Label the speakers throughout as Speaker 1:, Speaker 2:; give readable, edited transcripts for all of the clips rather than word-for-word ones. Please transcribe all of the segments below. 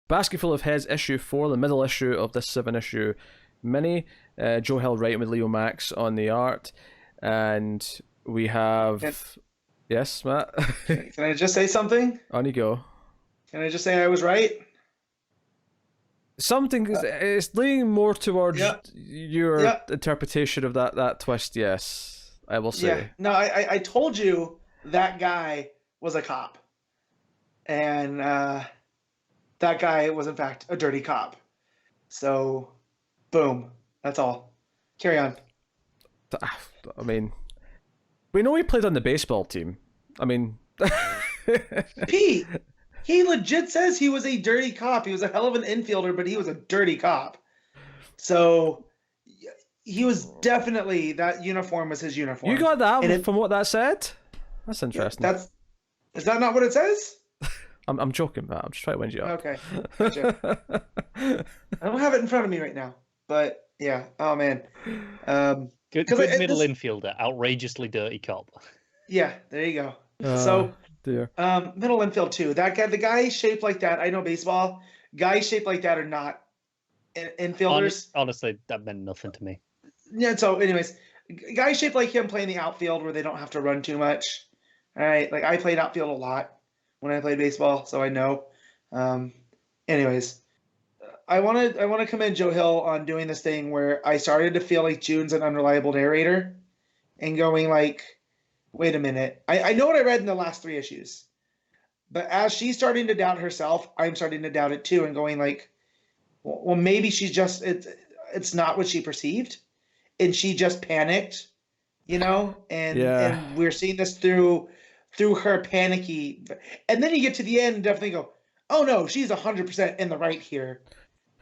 Speaker 1: Basketful of Heads issue 4, the middle issue of this 7-issue mini. Joe Hill writing with Leo Max on the art. And we have...
Speaker 2: Can,
Speaker 1: Yes, Matt?
Speaker 2: can I just say something?
Speaker 1: On you go.
Speaker 2: Can I just say I was right?
Speaker 1: Something it's leaning more towards
Speaker 2: Yeah.
Speaker 1: your
Speaker 2: Yeah.
Speaker 1: interpretation of that twist, yes. I will say.
Speaker 2: Yeah. No, I told you that guy was a cop. And that guy was, in fact, a dirty cop. So, boom. That's all. Carry on.
Speaker 1: I mean, we know he played on the baseball team. I mean...
Speaker 2: Pete, he legit says he was a dirty cop. He was a hell of an infielder, but he was a dirty cop. So, he was definitely... That uniform was his uniform.
Speaker 1: You got that from what that said? That's interesting.
Speaker 2: Is that not what it says?
Speaker 1: I'm joking, Matt. I'm just trying to wind you up.
Speaker 2: Okay. Gotcha. I don't have it in front of me right now. But, yeah. Oh, man.
Speaker 3: Good middle infielder, outrageously dirty cop.
Speaker 2: Yeah, there you go.
Speaker 1: Dear.
Speaker 2: Middle infield too. That guy, the guy shaped like that. I know baseball. Guys shaped like that are not infielders.
Speaker 3: Honestly, that meant nothing to me.
Speaker 2: Yeah. So, anyways, guys shaped like him playing the outfield where they don't have to run too much. All right. Like I played outfield a lot when I played baseball, so I know. Anyways, I want to commend Joe Hill on doing this thing where I started to feel like June's an unreliable narrator, and going like, wait a minute. I know what I read in the last 3 issues, but as she's starting to doubt herself, I'm starting to doubt it too, and going like, well, maybe she's just it's not what she perceived, and she just panicked, and we're seeing this through her panicky, and then you get to the end and definitely go, oh no, she's 100% in the right here.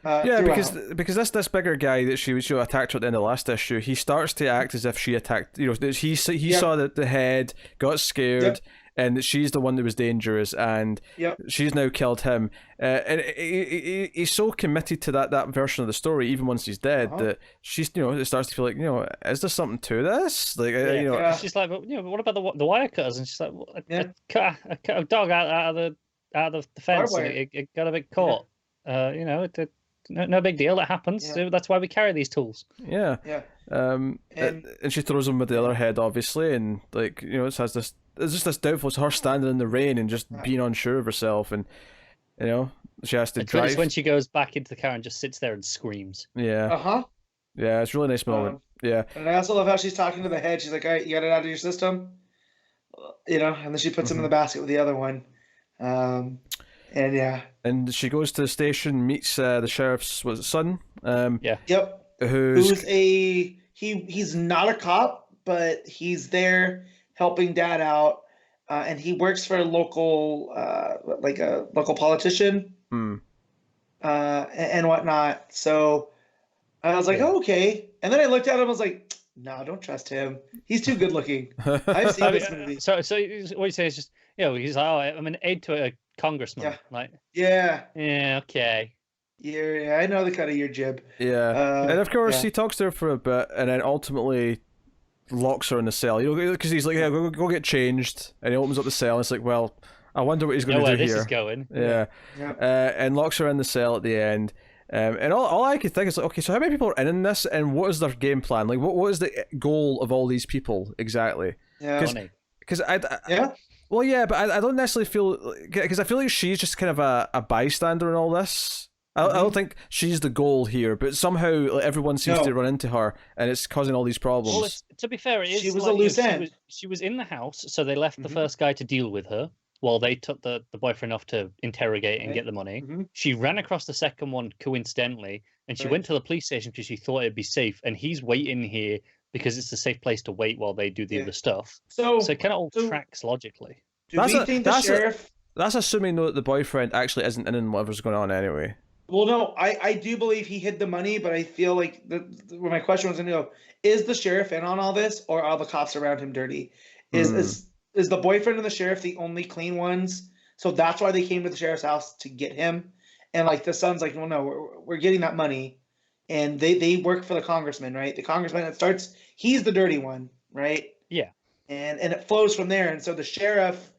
Speaker 1: Because this bigger guy that she attacked her at the end of the last issue, he starts to act as if she attacked. He saw the head, got scared, and she's the one that was dangerous, and she's now killed him. And he's so committed to that version of the story, even once he's dead, that she's it starts to feel like is there something to this? Like
Speaker 3: she's like, what about the wire cutters? And she's like, I cut a dog out of the fence, and it got a bit caught. No big deal. It happens. Yeah. That's why we carry these tools.
Speaker 1: Yeah. And she throws him with the other head, obviously, and it has this. There's just this doubtful. It's her standing in the rain and just being unsure of herself, and she has to drive.
Speaker 3: It's when she goes back into the car and just sits there and screams.
Speaker 1: Yeah. Yeah, it's a really nice moment. Yeah.
Speaker 2: And I also love how she's talking to the head. She's like, "All right, you got it out of your system," and then she puts him in the basket with the other one. And
Speaker 1: she goes to the station, meets the sheriff's son.
Speaker 2: Who's he's not a cop, but he's there helping Dad out, and he works for a local a local politician, and whatnot. So I was like, oh, okay. And then I looked at him, I was like, no, don't trust him. He's too good looking. I've seen this movie.
Speaker 3: So what you say is just he's like, oh, I'm an aide to a congressman. Okay.
Speaker 2: Yeah, I know the cut of your jib.
Speaker 1: And of course he talks to her for a bit, and then ultimately locks her in the cell. Because he's like, go get changed, and he opens up the cell. And it's like, well, I wonder what he's going to do
Speaker 3: this
Speaker 1: here.
Speaker 3: Is going.
Speaker 1: And locks her in the cell at the end. And all I could think is like, okay, so how many people are in this, and what is their game plan? Like, what is the goal of all these people exactly? Because Well, yeah, but I don't necessarily feel... Because I feel like she's just kind of a bystander in all this. I don't think she's the goal here, but somehow everyone seems to run into her, and it's causing all these problems.
Speaker 3: Well, to be fair,
Speaker 2: she was a loose end.
Speaker 3: She was in the house, so they left the first guy to deal with her, while they took the boyfriend off to interrogate and get the money. She ran across the second one coincidentally, and she went to the police station because she thought it'd be safe, and he's waiting here because it's a safe place to wait while they do the other stuff. So it kind of all tracks logically.
Speaker 2: Do we think the sheriff...
Speaker 1: That's assuming, though, that the boyfriend actually isn't in whatever's going on anyway.
Speaker 2: Well, no, I do believe he hid the money, but I feel like when my question was going to go, is the sheriff in on all this, or are the cops around him dirty? Is the boyfriend and the sheriff the only clean ones? So that's why they came to the sheriff's house to get him. And like the son's like, well, no, we're getting that money. And they work for the congressman, right? The congressman he's the dirty one, right?
Speaker 3: Yeah.
Speaker 2: And it flows from there. And so the sheriff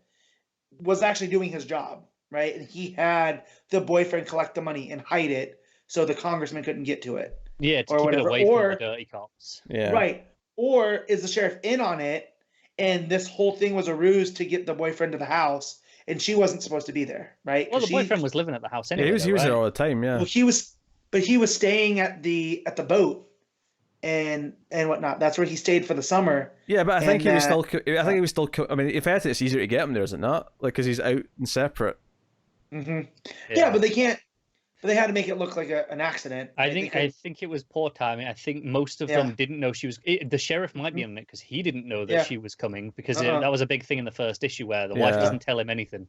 Speaker 2: was actually doing his job, right? And he had the boyfriend collect the money and hide it so the congressman couldn't get to it.
Speaker 3: Yeah, to keep it away from the dirty cops.
Speaker 1: Yeah.
Speaker 2: Right. Or is the sheriff in on it, and this whole thing was a ruse to get the boyfriend to the house, and she wasn't supposed to be there, right?
Speaker 3: Well, the boyfriend was living at the house anyway.
Speaker 1: Yeah, he was there all the time. Yeah.
Speaker 2: Well, he was staying at the boat and whatnot. That's where he stayed for the summer.
Speaker 1: Yeah, but I think he was still. I think he was still. I mean, if anything, it's easier to get him there, is it not? Like, because he's out and separate.
Speaker 2: Mm-hmm. Yeah, but they can't. But they had to make it look like an accident.
Speaker 3: I think it was poor timing. I think most of them didn't know she was. The sheriff might be on it because he didn't know that she was coming, because that was a big thing in the first issue where the wife doesn't tell him anything.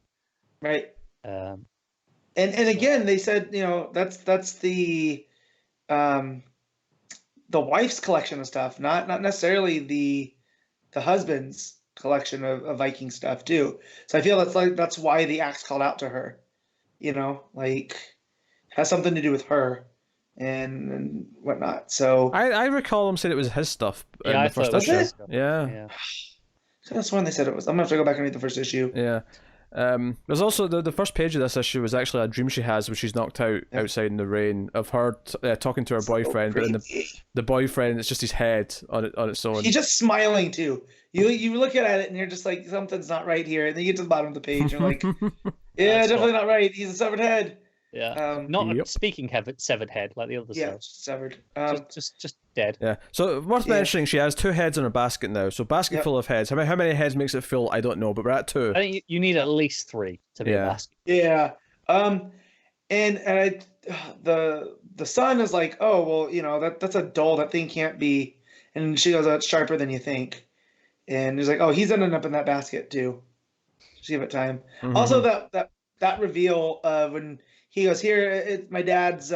Speaker 2: Right. And again, they said, that's the wife's collection of stuff, not necessarily the husband's collection of Viking stuff too. So I feel that's why the axe called out to her, has something to do with her and whatnot. So
Speaker 1: I recall him saying it was his stuff.
Speaker 3: Yeah, I thought it was his stuff.
Speaker 1: Yeah.
Speaker 2: So that's when they said it was. I'm gonna have to go back and read the first issue.
Speaker 1: Yeah. There's also the first page of this issue was actually a dream she has, where she's knocked out outside in the rain, of her talking to her boyfriend, but then the boyfriend, it's just his head on its own.
Speaker 2: He's just smiling too. You look at it and you're just like, something's not right here, and then you get to the bottom of the page and you're like, yeah, definitely not right. He's a severed head.
Speaker 3: Yeah, not a speaking severed head like the other stuff.
Speaker 2: Yeah, severed.
Speaker 3: Just dead.
Speaker 1: Yeah. So worth mentioning, she has 2 heads in her basket now. So basket full of heads. How many heads makes it full? I don't know, but we're at 2.
Speaker 3: I think you need at least 3 to be a basket.
Speaker 2: Yeah. And the son is like, oh well, that's a dull. That thing can't be. And she goes, oh, it's sharper than you think. And he's like, oh, he's ending up in that basket too. Just give it time. Mm-hmm. Also, that reveal when he goes, here, it's my dad's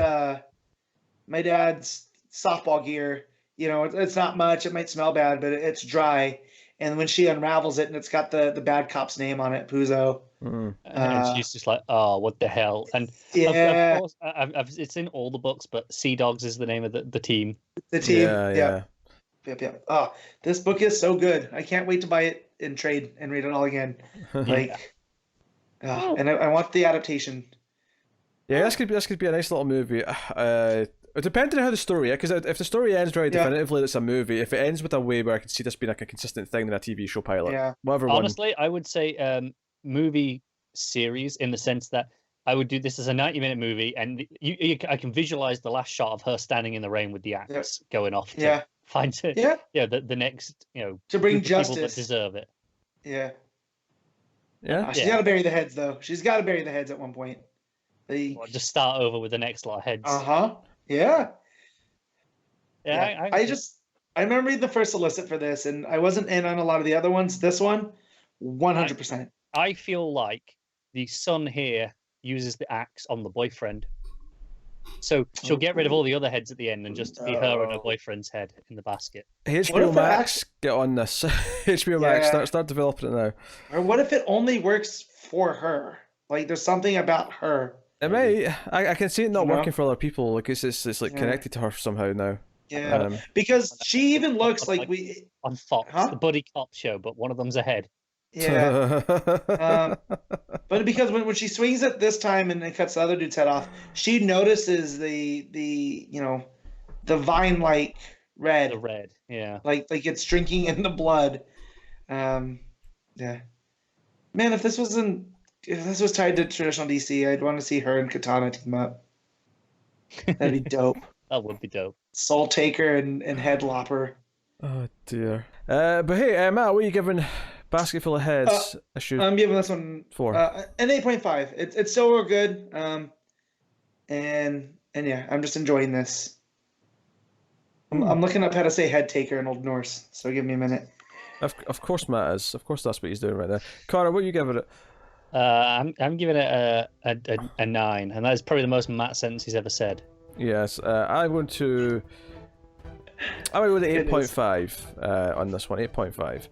Speaker 2: softball gear. It's not much. It might smell bad, but it's dry. And when she unravels it, and it's got the bad cop's name on it, Puzo.
Speaker 3: Mm. And she's just like, oh, what the hell? And of course, it's in all the books, but Sea Dogs is the name of the team.
Speaker 2: The team. Yeah. Yep. Oh, this book is so good. I can't wait to buy it in trade and read it all again. And I want the adaptation.
Speaker 1: Yeah, this could be a nice little movie. Depending on how the story, because if the story ends very definitively, it's a movie. If it ends with a way where I can see this being like a consistent thing in a TV show pilot, honestly,
Speaker 3: I would say movie series, in the sense that I would do this as a 90-minute movie, and I can visualize the last shot of her standing in the rain with the axe going off to find it. The next,
Speaker 2: to bring justice,
Speaker 3: people that deserve it.
Speaker 2: She's got to bury the heads, though. She's got to bury the heads at one point.
Speaker 3: Just start over with the next lot of heads.
Speaker 2: Yeah.
Speaker 3: I
Speaker 2: remember reading the first solicit for this, and I wasn't in on a lot of the other ones. This one, 100%.
Speaker 3: I feel like the son here uses the axe on the boyfriend, so she'll get rid of all the other heads at the end and just be her and her boyfriend's head in the basket.
Speaker 1: HBO Max, get on this. HBO Max, start developing it now.
Speaker 2: Or what if it only works for her? Like, there's something about her.
Speaker 1: It may. I can see it not working for other people. Like it's like connected to her somehow now.
Speaker 2: Yeah, because she even looks like
Speaker 3: on Fox, the buddy cop show, but one of them's a head.
Speaker 2: Yeah. But because when she swings it this time and it cuts the other dude's head off, she notices the vine-like red.
Speaker 3: The red, yeah.
Speaker 2: Like it's drinking in the blood. Yeah. Man, if this was tied to traditional DC, I'd want to see her and Katana team up. That'd be dope.
Speaker 3: That would be dope.
Speaker 2: Soul Taker and Head Lopper.
Speaker 1: Oh dear. But hey, Matt, what are you giving Basketful of Heads?
Speaker 2: I'm giving this one
Speaker 1: 4.
Speaker 2: An 8.5. It's still real good. And yeah, I'm just enjoying this. I'm looking up how to say Head Taker in Old Norse, so give me a minute.
Speaker 1: Of course, Matt is. Of course, that's what he's doing right there. Connor, what are you giving it?
Speaker 3: I'm giving it a 9, and that is probably the most Matt sentence he's ever said.
Speaker 1: Yes, I'm going to go with 8.5 on this one. 8.5.